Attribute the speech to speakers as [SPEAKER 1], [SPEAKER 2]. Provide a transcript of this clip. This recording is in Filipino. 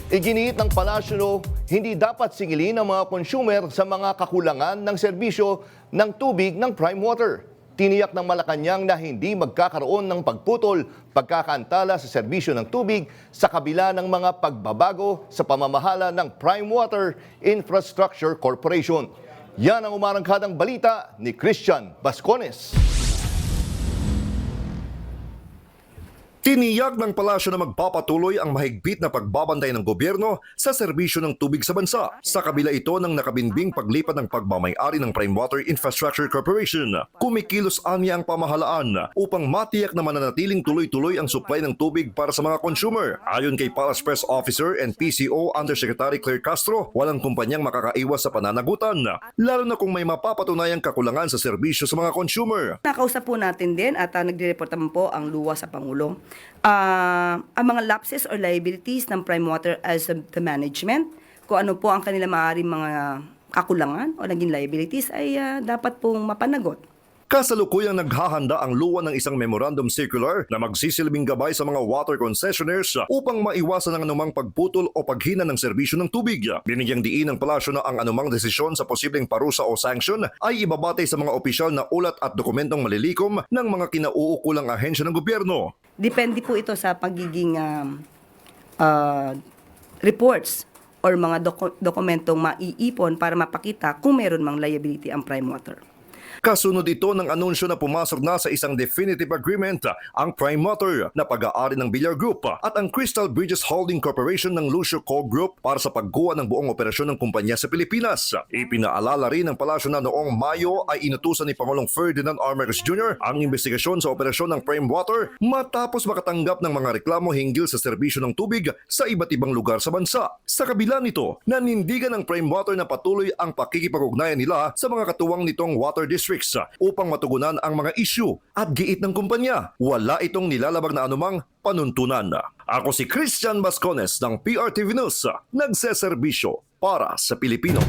[SPEAKER 1] Iginiit ng palasyo, hindi dapat singilin ng mga consumer sa mga kakulangan ng serbisyo ng tubig ng Prime Water. Tiniyak ng Malacanang na hindi magkakaroon ng pagputol, pagkakaantala sa serbisyo ng tubig sa kabila ng mga pagbabago sa pamamahala ng Prime Water Infrastructure Corporation. Yan ang umarangkadang balita ni Christian Bascones.
[SPEAKER 2] Tiniyak ng palasyo na magpapatuloy ang mahigpit na pagbabantay ng gobyerno sa serbisyo ng tubig sa bansa. Sa kabila ito ng nakabinbing paglipat ng pagmamay-ari ng Prime Water Infrastructure Corporation, kumikilos anya ang pamahalaan upang matiyak na mananatiling tuloy-tuloy ang supply ng tubig para sa mga consumer. Ayon kay Palace Press Officer and PCO Undersecretary Claire Castro, walang kumpanyang makakaiwas sa pananagutan, lalo na kung may mapapatunayang kakulangan sa serbisyo sa mga consumer.
[SPEAKER 3] Nakausap po natin din at nagre-report naman po ang luwa sa Pangulo. Ang mga lapses or liabilities ng Prime Water as the management, kung ano po ang kanila maaaring mga kakulangan o naging liabilities ay dapat pong mapanagot.
[SPEAKER 2] Kasalukuyang naghahanda ang luwa ng isang memorandum circular na magsisilbing gabay sa mga water concessionaires upang maiwasan ang anumang pagputol o paghina ng serbisyo ng tubig. Binigyang diin ng palasyo na ang anumang desisyon sa posibleng parusa o sanction ay ibabatay sa mga opisyal na ulat at dokumentong malilikom ng mga kinauukulang ahensya ng gobyerno.
[SPEAKER 3] Depende po ito sa pagiging reports or mga dokumentong maiipon para mapakita kung meron mang liability ang Prime Water.
[SPEAKER 2] Kasunod ito ng anunsyo na pumasok na sa isang definitive agreement ang Prime Water na pag-aari ng Villar Group at ang Crystal Bridges Holding Corporation ng Lucio Co. Group para sa pagkuha ng buong operasyon ng kumpanya sa Pilipinas. Ipinaalala rin ng palasyo na noong Mayo ay inutusan ni Pangulong Ferdinand R. Marcos Jr. ang investigasyon sa operasyon ng Prime Water matapos makatanggap ng mga reklamo hinggil sa serbisyo ng tubig sa iba't ibang lugar sa bansa. Sa kabila nito, nanindigan ng Prime Water na patuloy ang pakikipag-ugnayan nila sa mga katuwang nitong water districts upang matugunan ang mga issue at giit ng kumpanya. Wala itong nilalabag na anumang panuntunan. Ako si Christian Bascones ng PRTV News, nagseserbisyo para sa Pilipino.